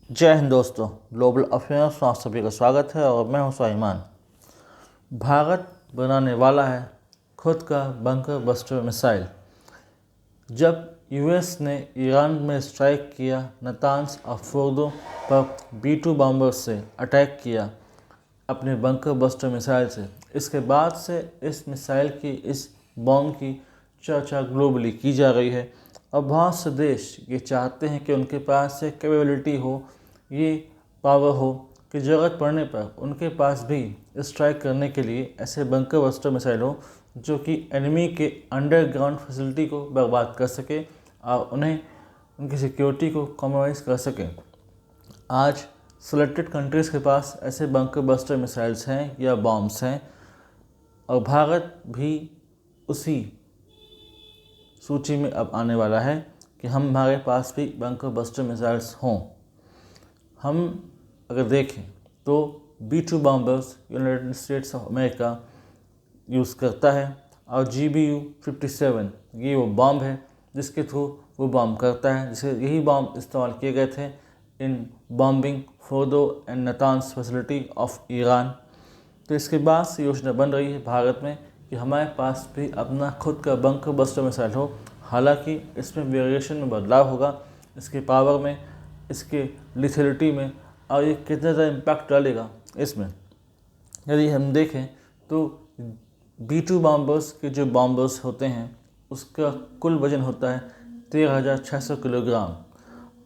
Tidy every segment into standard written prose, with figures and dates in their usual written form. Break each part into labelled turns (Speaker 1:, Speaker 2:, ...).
Speaker 1: जय हिंद दोस्तों। Global affairs में आप सभी का स्वागत है और मैं हूं सुलेमान। भारत बनाने वाला है खुद का बंकर बस्टर मिसाइल। जब यूएस ने ईरान में स्ट्राइक किया, नातान्स और फोर्दो पर B-2 बॉम्बर से अटैक किया अपने बंकर बस्टर मिसाइल से, इसके बाद से इस मिसाइल की, इस बॉम्ब की चर्चा ग्लोबली की जा रही है। और बहुत से देश ये चाहते हैं कि उनके पास से कैपेबिलिटी हो, ये पावर हो कि ज़रूरत पड़ने पर उनके पास भी स्ट्राइक करने के लिए ऐसे बंकर बस्टर मिसाइल हो जो कि एनिमी के अंडरग्राउंड फैसिलिटी को बर्बाद कर सके और उन्हें, उनकी सिक्योरिटी को कॉम्प्रोमाइज़ कर सके। आज सिलेक्टेड कंट्रीज़ के पास ऐसे बंकर बस्टर मिसाइल्स हैं या बॉम्ब्स हैं और भारत भी उसी सूची में अब आने वाला है कि हमारे पास भी बंकर बस्टर मिसाइल्स हों। हम अगर देखें तो B-2 bombers United states of America use करता है और GBU-57 ये वो बॉम्ब है जिसके थ्रू वो बॉम्ब करता है, जिसे यही बॉम्ब इस्तेमाल किए गए थे in bombing Fordow and Natanz facility of Iran. तो इसके बाद से योजना बन रही है भारत में कि हमारे पास भी अपना खुद का बंकर बस्टर मिसाइल हो। हालांकि इसमें वेरिएशन में बदलाव होगा, इसके पावर में, इसके लिथेलिटी में, और ये कितना ज़्यादा इम्पैक्ट डालेगा इसमें। यदि हम देखें तो B-2 बॉम्बर्स के जो बॉम्बर्स होते हैं उसका कुल वजन होता है 13,600 किलोग्राम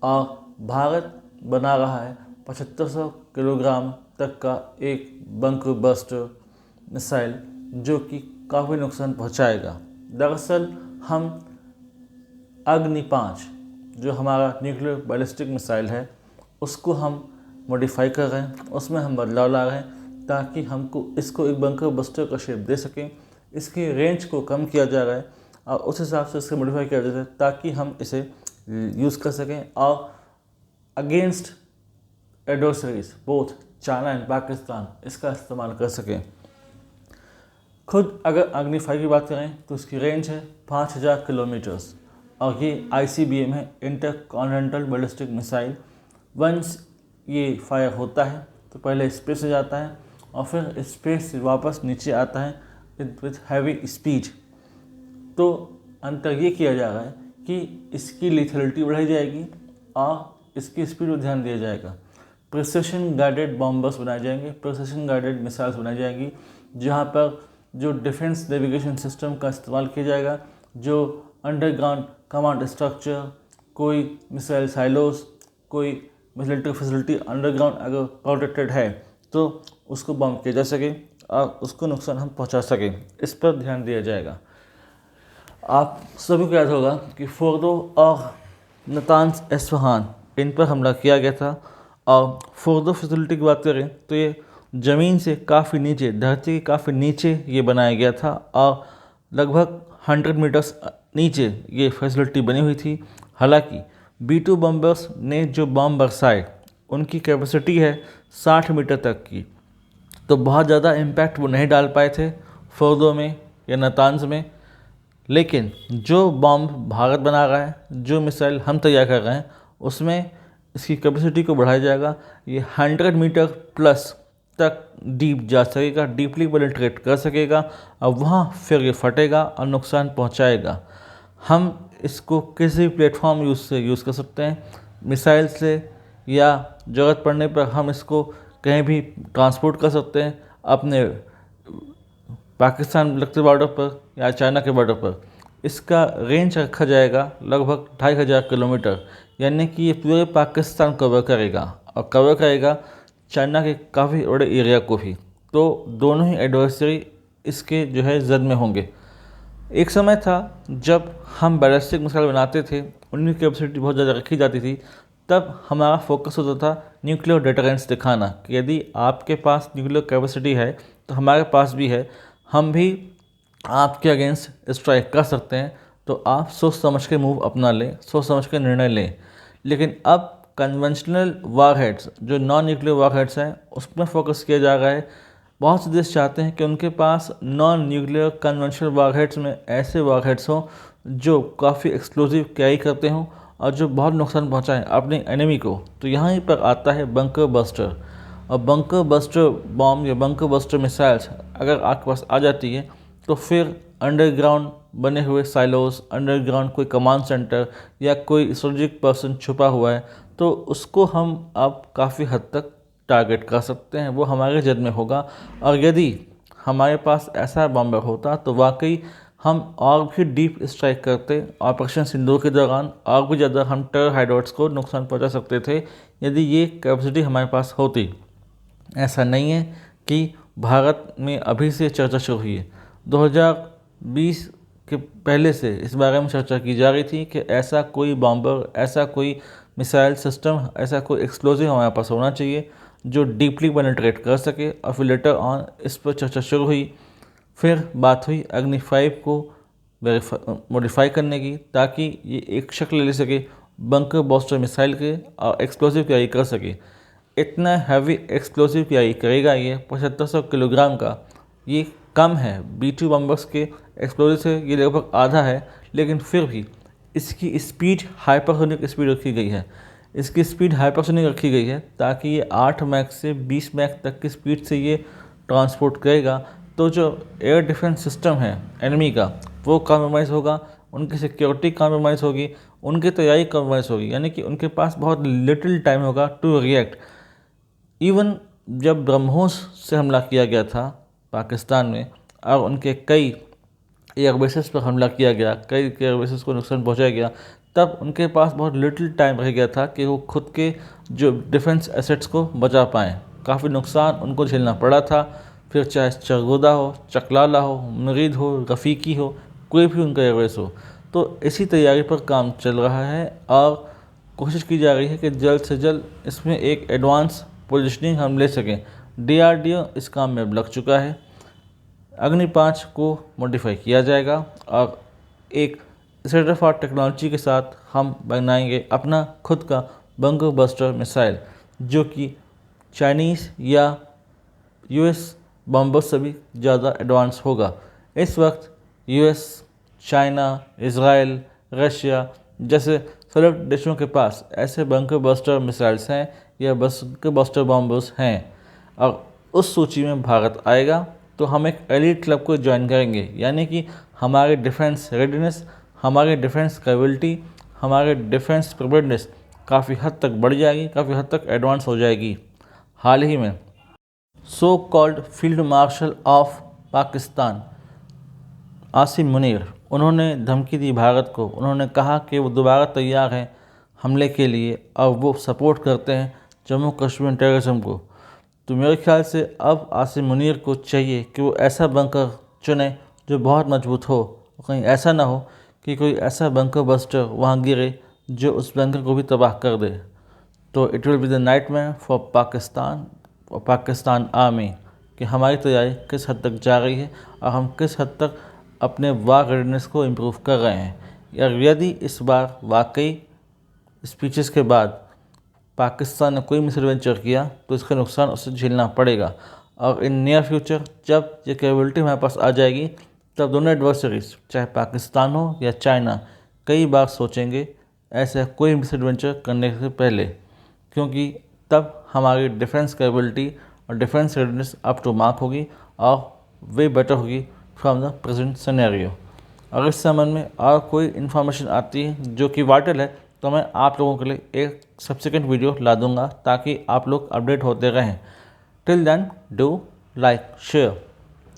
Speaker 1: और भारत बना रहा है 7,500 किलोग्राम तक का एक बंकर बस्टर मिसाइल जो कि काफ़ी नुकसान पहुंचाएगा। दरअसल हम अग्नि 5 जो हमारा न्यूक्लियर बैलिस्टिक मिसाइल है उसको हम मॉडिफाई कर रहे हैं, उसमें हम बदलाव ला रहे हैं ताकि हमको इसको एक बंकर बस्टर का शेप दे सकें। इसकी रेंज को कम किया जा रहा है और उस हिसाब से इसको मॉडिफाई किया जाता है ताकि हम इसे यूज़ कर सकें और against adversaries both China and Pakistan इसका इस्तेमाल कर सकें। खुद अगर अग्नि 5 की बात करें तो इसकी रेंज है 5,000 किलोमीटर्स और ये ICBM है, inter continental ballistic missile. Once ये फायर होता है तो पहले स्पेस से जाता है और फिर स्पेस से वापस नीचे आता है विथ हैवी स्पीड। तो अंतर ये किया जा रहा है कि इसकी लिथेलिटी बढ़ाई जाएगी और इसकी स्पीड पर ध्यान दिया जाएगा। प्रिसिशन गाइडेड बॉम्बर्स बनाए जाएंगे, प्रिसिशन गाइडेड मिसाइल्स बनाई जाएंगी जहाँ पर जो डिफेंस नेविगेशन सिस्टम का इस्तेमाल किया जाएगा, जो अंडरग्राउंड कमांड स्ट्रक्चर, कोई मिसाइल साइलोस, कोई मिलिट्री फैसिलिटी अंडरग्राउंड अगर प्रोटेक्टेड है तो उसको बम किया जा सके और उसको नुकसान हम पहुंचा सकें, इस पर ध्यान दिया जाएगा। आप सभी को याद होगा कि फोर्दो और नातान्स एस्फहान इन पर हमला किया गया था और फोर्दो फैसिलिटी की बात करें तो ये ज़मीन से काफ़ी नीचे, धरती के काफ़ी नीचे ये बनाया गया था और लगभग 100 मीटर्स नीचे ये फैसिलिटी बनी हुई थी। हालांकि B-2 बॉम्बर्स ने जो बॉम्ब बरसाए उनकी कैपेसिटी है 60 मीटर तक की, तो बहुत ज़्यादा इम्पैक्ट वो नहीं डाल पाए थे फोर्दो में या नातान्स में। लेकिन जो बॉम्ब भारत बना रहा है, जो मिसाइल हम तैयार कर रहे हैं, उसमें इसकी कैपेसिटी को बढ़ाया जाएगा। ये 100 मीटर प्लस तक डीप जा सकेगा, डीपली पेनिट्रेट कर सकेगा और वहाँ फिर ये फटेगा और नुकसान पहुँचाएगा। हम इसको किसी भी प्लेटफॉर्म से यूज़ कर सकते हैं, मिसाइल से, या ज़रूरत पड़ने पर हम इसको कहीं भी ट्रांसपोर्ट कर सकते हैं अपने पाकिस्तान लगते बॉर्डर पर या चाइना के बॉर्डर पर। इसका रेंज रखा जाएगा लगभग 2,500 किलोमीटर, यानी कि ये पूरे पाकिस्तान कवर करेगा और कवर करेगा चाइना के काफ़ी बड़े एरिया को भी। तो दोनों ही एडवर्सरी इसके जो है जद में होंगे। एक समय था जब हम बैलिस्टिक मिसाइल बनाते थे, उनकी कैपेसिटी बहुत ज़्यादा रखी जाती थी, तब हमारा फोकस होता था न्यूक्लियर डिटरेंस दिखाना कि यदि आपके पास न्यूक्लियर कैपेसिटी है तो हमारे पास भी है, हम भी आपके अगेंस्ट स्ट्राइक कर सकते हैं। तो आप सोच समझ के मूव अपना लें, सोच समझ के निर्णय लें। लेकिन अब कन्वेंशनल वारहेड्स, जो नॉन न्यूक्लियर वारहेड्स हैं, उस पर फोकस किया जा रहा है। बहुत से देश चाहते हैं कि उनके पास नॉन न्यूक्लियर कन्वेंशनल वारहेड्स में ऐसे वारहेड्स हों जो काफ़ी एक्सप्लोजिव कैरी करते हों और जो बहुत नुकसान पहुंचाएं अपने एनिमी को, तो यहाँ पर आता है बंकर बस्टर। और बंकर बस्टर बॉम्ब या बंकर बस्टर मिसाइल्स अगर आपके पास आ जाती है तो फिर अंडरग्राउंड बने हुए साइलोस, अंडरग्राउंड कोई कमांड सेंटर या कोई स्ट्रेटेजिक पर्सन छुपा हुआ है, तो उसको हम अब काफ़ी हद तक टारगेट कर सकते हैं, वो हमारे जद में होगा। और यदि हमारे पास ऐसा बॉम्बर होता तो वाकई हम और भी डीप स्ट्राइक करते, ऑपरेशन सिंदूर के दौरान और भी ज़्यादा हम टेरर हाइडआउट्स को नुकसान पहुंचा सकते थे यदि ये कैपेसिटी हमारे पास होती। ऐसा नहीं है कि भारत में अभी से चर्चा शुरू हुई है, 2020 के पहले से इस बारे में चर्चा की जा रही थी कि ऐसा कोई बॉम्बर, ऐसा कोई मिसाइल सिस्टम, ऐसा कोई एक्सप्लोजिव हमारे पास होना चाहिए जो डीपली पेनिट्रेट कर सके। और फिर लेटर ऑन इस पर चर्चा शुरू हुई। फिर बात हुई अग्नि 5 को मॉडिफाई करने की, ताकि ये एक शक्ल ले सके बंकर बस्टर मिसाइल के और एक्सप्लोजिव कैरी कर सके। इतना हैवी एक्सप्लोजिव कैरी करेगा ये 7500 किलोग्राम का, ये कम है B2 बम्बर्स के एक्सप्लोजिव से, ये लगभग आधा है। लेकिन फिर भी इसकी स्पीड हाइपरसोनिक स्पीड रखी गई है। इसकी स्पीड हाइपरसोनिक रखी गई है ताकि ये 8 मैक से 20 मैक तक की स्पीड से ये ट्रांसपोर्ट करेगा। तो जो एयर डिफेंस सिस्टम है एनिमी का वो कॉम्प्रोमाइज़ होगा, उनकी सिक्योरिटी कॉम्प्रोमाइज़ होगी, उनकी तैयारी कॉम्प्रोमाइज़ होगी, यानी कि उनके पास बहुत लिटिल टाइम होगा टू रिएक्ट। इवन जब ब्रह्मोस से हमला किया गया था पाकिस्तान में और उनके कई एयरबेसेस पर हमला किया गया, कई एयरबेसेस को नुकसान पहुंचाया गया, तब उनके पास बहुत लिटिल टाइम रह गया था कि वो खुद के जो डिफेंस एसेट्स को बचा पाएँ। काफ़ी नुकसान उनको झेलना पड़ा था, फिर चाहे चरगोदा हो, चकलाला हो, मुरीद हो, रफ़ीकी हो, कोई भी उनका एयरबेस हो। तो इसी तैयारी पर काम चल रहा है और कोशिश की जा रही है कि जल्द से जल्द इसमें एक एडवांस पोजीशनिंग हम ले सकें। DRDO इस काम में अब लग चुका है। अग्नि 5 को मॉडिफाई किया जाएगा और एक स्टेट ऑफ आर्ट टेक्नोलॉजी के साथ हम बनाएंगे अपना खुद का बंकर बस्टर मिसाइल, जो कि चाइनीज़ या US बॉम्बर्स से भी ज़्यादा एडवांस होगा। इस वक्त US, चाइना, इज़राइल, रशिया जैसे सेलेक्ट देशों के पास ऐसे बंकर बस्टर मिसाइल्स हैं या बंकर बस्टर बॉम्बर्स हैं, और उस सूची में भारत आएगा तो हम एक एलीट क्लब को ज्वाइन करेंगे। यानी कि हमारे डिफेंस रेडीनेस, हमारे डिफेंस कैपेबिलिटी, हमारे डिफेंस प्रिपेयर्डनेस काफ़ी हद तक बढ़ जाएगी, काफ़ी हद तक एडवांस हो जाएगी। हाल ही में so called field marshal of Pakistan Asim Munir, उन्होंने धमकी दी भारत को। उन्होंने कहा कि वो दोबारा तैयार हैं हमले के लिए और वो सपोर्ट करते हैं जम्मू कश्मीर टेररिज्म को। तो मेरे ख्याल से अब आसिम मुनीर को चाहिए कि वो ऐसा बंकर चुने जो बहुत मजबूत हो। कहीं ऐसा ना हो कि कोई ऐसा बंकर बस्टर वहाँ गिरे जो उस बंकर को भी तबाह कर दे। तो it will be the nightmare for Pakistan और पाकिस्तान आर्मी कि हमारी तैयारी किस हद तक जा रही है और हम किस हद तक अपने वार रेडीनेस को इम्प्रूव कर रहे हैं। या यदि इस बार वाकई स्पीचेस के बाद पाकिस्तान ने कोई मिसएडवेंचर किया तो इसका नुकसान उसे झेलना पड़ेगा। और इन नियर फ्यूचर जब ये कैपेबिलिटी हमारे पास आ जाएगी तब दोनों एडवर्सरीज चाहे पाकिस्तान हो या चाइना कई बार सोचेंगे ऐसा कोई मिसएडवेंचर करने से पहले, क्योंकि तब हमारी डिफेंस कैपेबिलिटी और defence readiness up to mark होगी और वे बेटर होगी फ्रॉम द प्रेजेंट सिनेरियो। अगर इस संबंध में और कोई इन्फॉर्मेशन आती है जो कि वाइटल है तो मैं आप लोगों के लिए एक सब्सिक्वेंट वीडियो ला दूंगा ताकि आप लोग अपडेट होते रहें। Till then do like, share,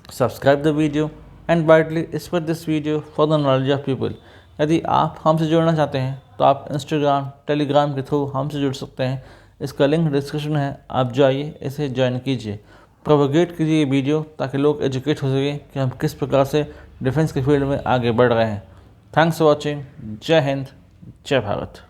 Speaker 1: subscribe the video and widely spread this video for the knowledge of people. यदि आप हमसे जुड़ना चाहते हैं तो आप इंस्टाग्राम, टेलीग्राम के थ्रू हमसे जुड़ सकते हैं। इसका लिंक डिस्क्रिप्शन है, आप जाइए इसे ज्वाइन कीजिए, प्रोपोगेट कीजिए ये वीडियो ताकि लोग एजुकेट हो सकें कि हम किस प्रकार से डिफेंस के फील्ड में आगे बढ़ रहे हैं। Thanks for watching. जय हिंद, जय भारत।